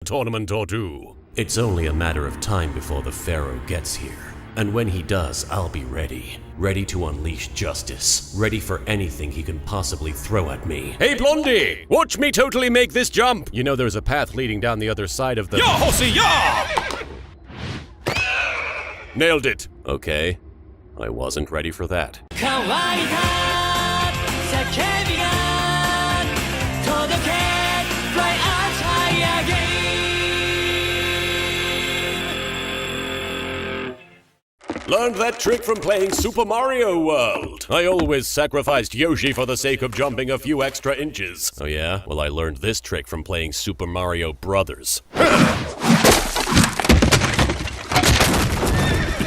tournament or two. It's only a matter of time before the Pharaoh gets here. And when he does, I'll be ready. Ready to unleash justice. Ready for anything he can possibly throw at me. Hey, Blondie! Watch me totally make this jump! You know there's a path leading down the other side of the— Ya, Hossy, ya! Nailed it. Okay. I wasn't ready for that. Learned that trick from playing Super Mario World. I always sacrificed Yoshi for the sake of jumping a few extra inches. Oh yeah? Well, I learned this trick from playing Super Mario Brothers. You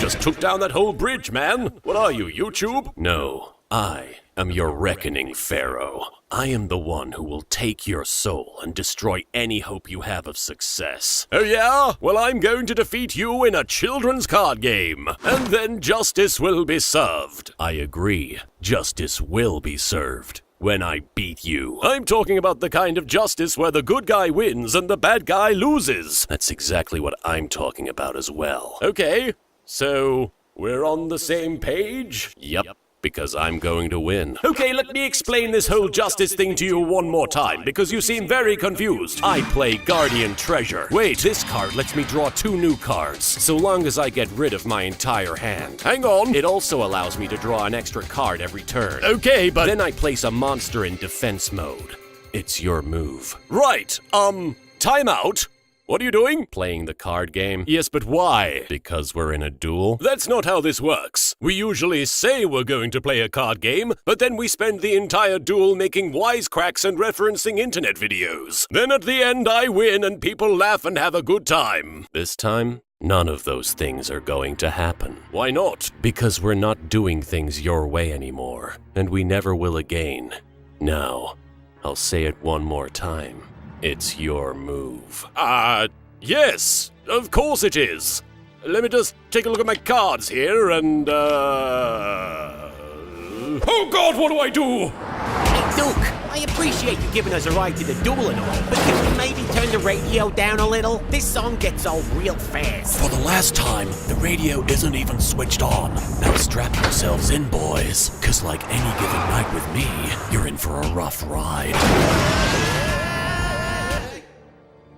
just took down that whole bridge, man. What are you, YouTube? No, I am your reckoning Pharaoh. I am the one who will take your soul and destroy any hope you have of success. Oh yeah? Well, I'm going to defeat you in a children's card game. And then justice will be served. I agree. Justice will be served. When I beat you. I'm talking about the kind of justice where the good guy wins and the bad guy loses. That's exactly what I'm talking about as well. Okay, so we're on the same page? Yep. Because I'm going to win. Okay, let me explain this whole justice thing to you one more time, because you seem very confused. I play Guardian Treasure. Wait, this card lets me draw 2 new cards, so long as I get rid of my entire hand. Hang on. It also allows me to draw an extra card every turn. Okay, but then I place a monster in defense mode. It's your move. Right, time out. What are you doing? Playing the card game. Yes, but why? Because we're in a duel? That's not how this works. We usually say we're going to play a card game, but then we spend the entire duel making wisecracks and referencing internet videos. Then at the end I win and people laugh and have a good time. This time, none of those things are going to happen. Why not? Because we're not doing things your way anymore, and we never will again. Now, I'll say it one more time. It's your move. Yes, of course it is. Let me just take a look at my cards here and, Oh God, what do I do? Hey, Duke, I appreciate you giving us a ride to the duel and all, but can you maybe turn the radio down a little? This song gets old real fast. For the last time, the radio isn't even switched on. Now strap yourselves in, boys, cause like any given night with me, you're in for a rough ride.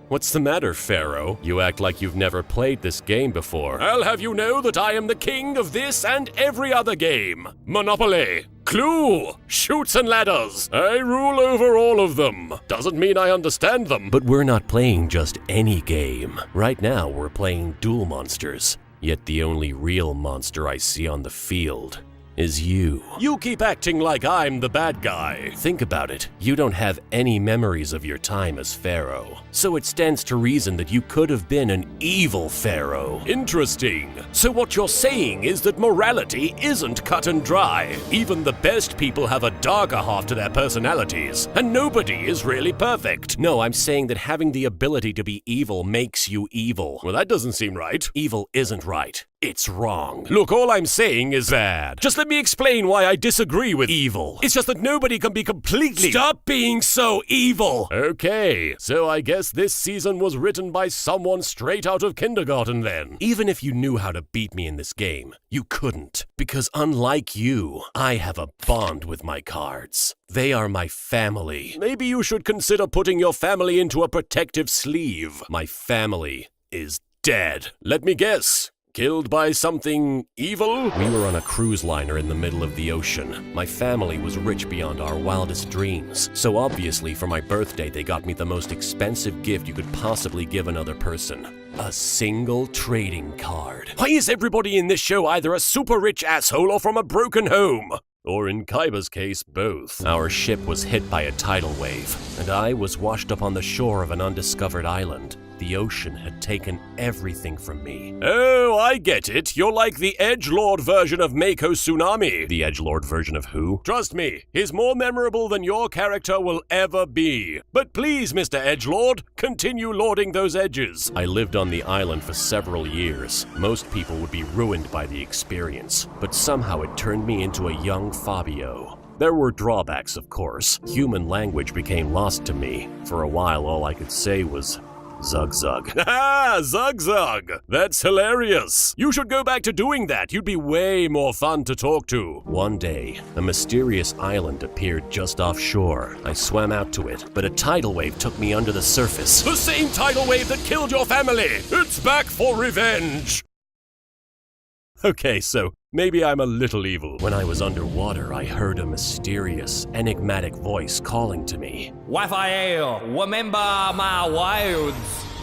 What's the matter, Pharaoh? You act like you've never played this game before. I'll have you know that I am the king of this and every other game. Monopoly, Clue, Chutes and Ladders. I rule over all of them. Doesn't mean I understand them. But we're not playing just any game. Right now, we're playing Duel Monsters. Yet the only real monster I see on the field is you. You keep acting like I'm the bad guy. Think about it. You don't have any memories of your time as Pharaoh. So it stands to reason that you could have been an evil Pharaoh. Interesting. So what you're saying is that morality isn't cut and dry. Even the best people have a darker half to their personalities, and nobody is really perfect. No, I'm saying that having the ability to be evil makes you evil. Well, that doesn't seem right. Evil isn't right. It's wrong. Look, all I'm saying is bad. Just let me explain why I disagree with evil. It's just that nobody can be completely— Stop being so evil! Okay, so I guess this season was written by someone straight out of kindergarten then. Even if you knew how to beat me in this game, you couldn't. Because unlike you, I have a bond with my cards. They are my family. Maybe you should consider putting your family into a protective sleeve. My family is dead. Let me guess. Killed by something evil? We were on a cruise liner in the middle of the ocean. My family was rich beyond our wildest dreams. So obviously for my birthday, they got me the most expensive gift you could possibly give another person. A single trading card. Why is everybody in this show either a super rich asshole or from a broken home? Or in Kaiba's case, both. Our ship was hit by a tidal wave, and I was washed up on the shore of an undiscovered island. The ocean had taken everything from me. Oh, I get it. You're like the edgelord version of Mako Tsunami. The edgelord version of who? Trust me, he's more memorable than your character will ever be. But please, Mr. Edgelord, continue lording those edges. I lived on the island for several years. Most people would be ruined by the experience, but somehow it turned me into a young Fabio. There were drawbacks, of course. Human language became lost to me. For a while, all I could say was Zug Zug. Ah, Zug Zug! That's hilarious! You should go back to doing that. You'd be way more fun to talk to. One day, a mysterious island appeared just offshore. I swam out to it, but a tidal wave took me under the surface. The same tidal wave that killed your family! It's back for revenge! Okay, so maybe I'm a little evil. When I was underwater, I heard a mysterious, enigmatic voice calling to me. Raphael, remember my words.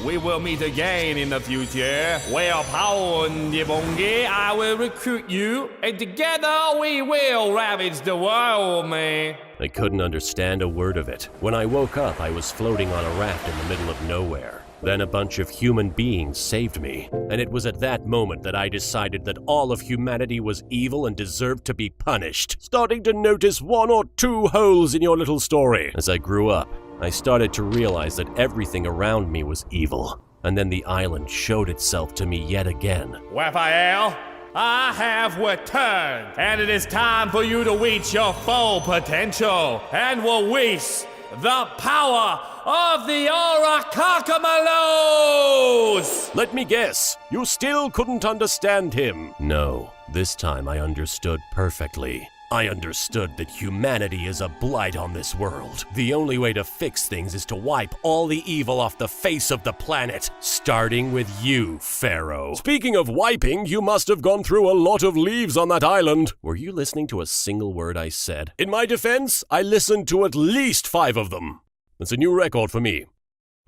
We will meet again in the future. Where Paul and Yvonne, I will recruit you, and together we will ravage the world, man. I couldn't understand a word of it. When I woke up, I was floating on a raft in the middle of nowhere. Then a bunch of human beings saved me, and it was at that moment that I decided that all of humanity was evil and deserved to be punished. Starting to notice one or two holes in your little story. As I grew up, I started to realize that everything around me was evil, and then the island showed itself to me yet again. Raphael, I have returned, and it is time for you to reach your full potential and release the power of the Oracalcamalos! Let me guess, you still couldn't understand him. No, this time I understood perfectly. I understood that humanity is a blight on this world. The only way to fix things is to wipe all the evil off the face of the planet, starting with you, Pharaoh. Speaking of wiping, you must have gone through a lot of leaves on that island. Were you listening to a single word I said? In my defense, I listened to at least 5 of them. That's a new record for me.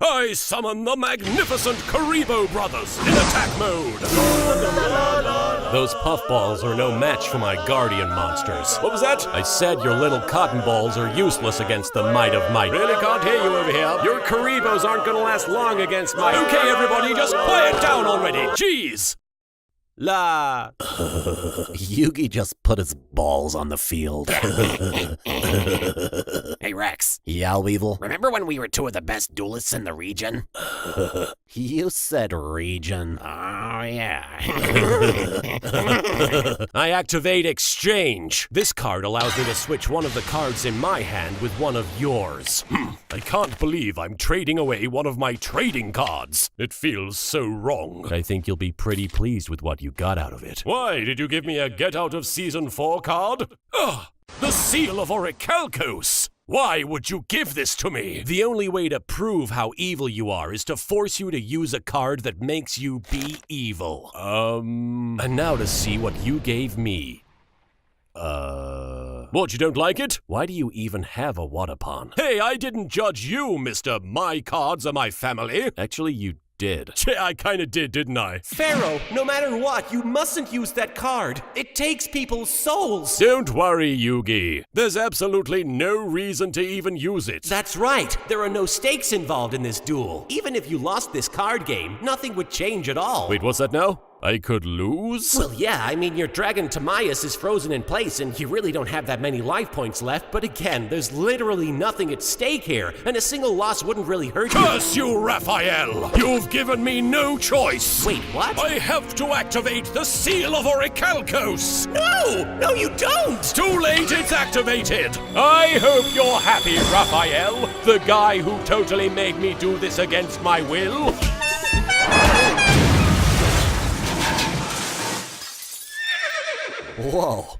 I summon the magnificent Karibo brothers in attack mode! Those puffballs are no match for my guardian monsters. What was that? I said your little cotton balls are useless against the might of might. Really can't hear you over here. Your Karibos aren't gonna last long against my... Okay, everybody, just quiet down already! Jeez! La. Yugi just put his balls on the field. Hey, Rex. Yeah, Weevil? Remember when we were 2 of the best duelists in the region? You said region. Oh, yeah. I activate exchange. This card allows me to switch one of the cards in my hand with one of yours. I can't believe I'm trading away one of my trading cards. It feels so wrong. I think you'll be pretty pleased with what you got out of it. Why, did you give me a Get Out of Season 4 card? Ugh! The Seal of Orichalcos! Why would you give this to me? The only way to prove how evil you are is to force you to use a card that makes you be evil. And now to see what you gave me. What, you don't like it? Why do you even have a Wadapon? Hey, I didn't judge you, Mr. My Cards Are My Family. Actually, you did. Yeah, I kinda did, didn't I? Pharaoh, no matter what, you mustn't use that card. It takes people's souls. Don't worry, Yugi. There's absolutely no reason to even use it. That's right. There are no stakes involved in this duel. Even if you lost this card game, nothing would change at all. Wait, what's that now? I could lose? Well, yeah, I mean, your Dragon Timaeus is frozen in place, and you really don't have that many life points left, but again, there's literally nothing at stake here, and a single loss wouldn't really hurt you. Curse you, Raphael! You've given me no choice! Wait, what? I have to activate the Seal of Orichalcos! No! No, you don't! Too late, it's activated! I hope you're happy, Raphael, the guy who totally made me do this against my will. Whoa.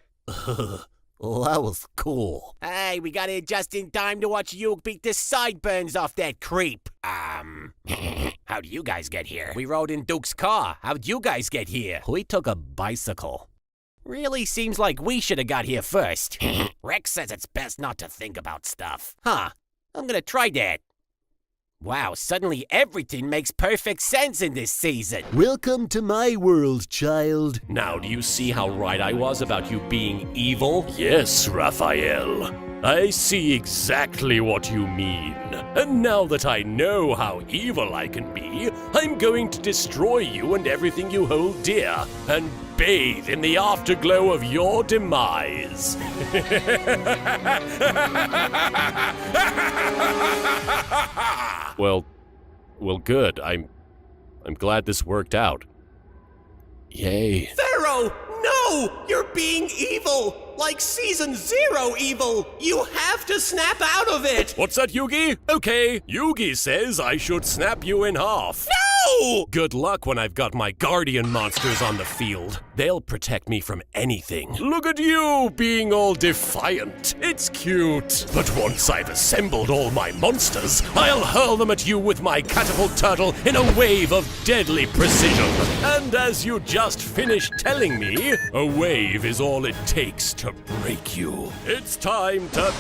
Well, that was cool. Hey, we got here just in time to watch you beat the sideburns off that creep. How'd you guys get here? We rode in Duke's car. How'd you guys get here? We took a bicycle. Really seems like we should have got here first. Rex says it's best not to think about stuff. Huh, I'm gonna try that. Wow, suddenly everything makes perfect sense in this season. Welcome to my world, child. Now, do you see how right I was about you being evil? Yes, Raphael. I see exactly what you mean. And now that I know how evil I can be, I'm going to destroy you and everything you hold dear, and bathe in the afterglow of your demise. Well, good. I'm glad this worked out. Yay. Pharaoh, no! You're being evil! Like Season 0 evil! You have to snap out of it! What's that, Yugi? Okay, Yugi says I should snap you in half. No! Good luck when I've got my guardian monsters on the field. They'll protect me from anything. Look at you being all defiant. It's cute. But once I've assembled all my monsters, I'll hurl them at you with my catapult turtle in a wave of deadly precision. And as you just finished telling me, a wave is all it takes to break you. It's time to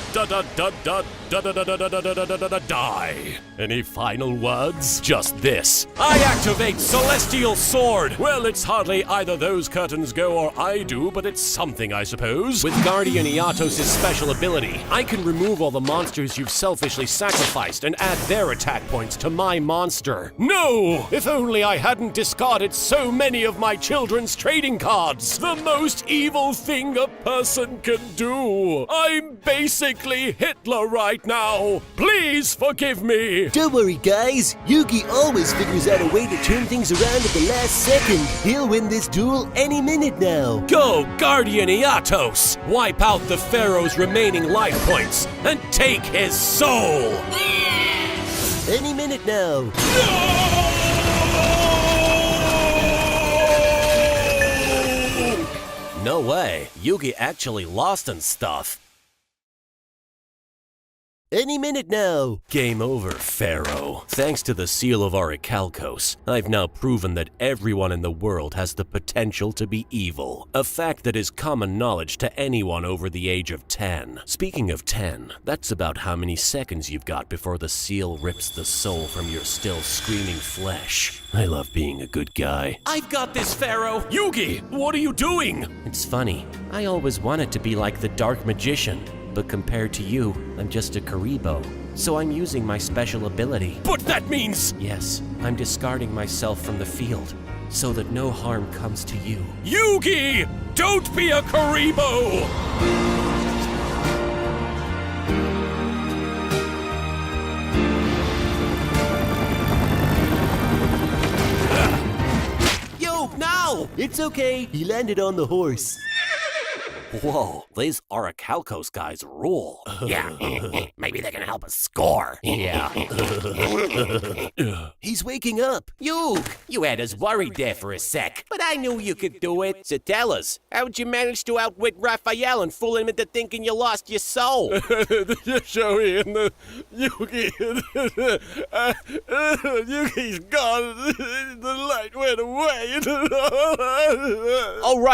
die. Any final words? Just this. I activate Celestial Sword! Well, it's hardly either those curtains go or I do, but it's something, I suppose. With Guardian Iatos' special ability, I can remove all the monsters you've selfishly sacrificed and add their attack points to my monster. No! If only I hadn't discarded so many of my children's trading cards! The most evil thing a person can do! I'm basically Hitler right now! Please forgive me! Don't worry, guys. Yugi always figures out a way to turn things around at the last second. He'll win this duel any minute now. Go, Guardian Iatos! Wipe out the Pharaoh's remaining life points and take his soul! Any minute now. No way. Yugi actually lost and stuff. Any minute now. Game over, Pharaoh. Thanks to the seal of Orichalcos, I've now proven that everyone in the world has the potential to be evil. A fact that is common knowledge to anyone over the age of 10. Speaking of 10, that's about how many seconds you've got before the seal rips the soul from your still screaming flesh. I love being a good guy. I've got this, Pharaoh! Yugi, what are you doing? It's funny. I always wanted to be like the Dark Magician. But compared to you, I'm just a Karibo. So I'm using my special ability. But that means... Yes, I'm discarding myself from the field, so that no harm comes to you. Yugi! Don't be a Karibo! Yo, now! It's okay. He landed on the horse. Whoa, these Orichalcos guys rule. Yeah, maybe they can help us score. Yeah. He's waking up. You had us worried there for a sec. But I knew you could do it. So tell us, how'd you manage to outwit Raphael and fool him into thinking you lost your soul? Joey and the Yugi. Yugi's gone. The light went away. All right.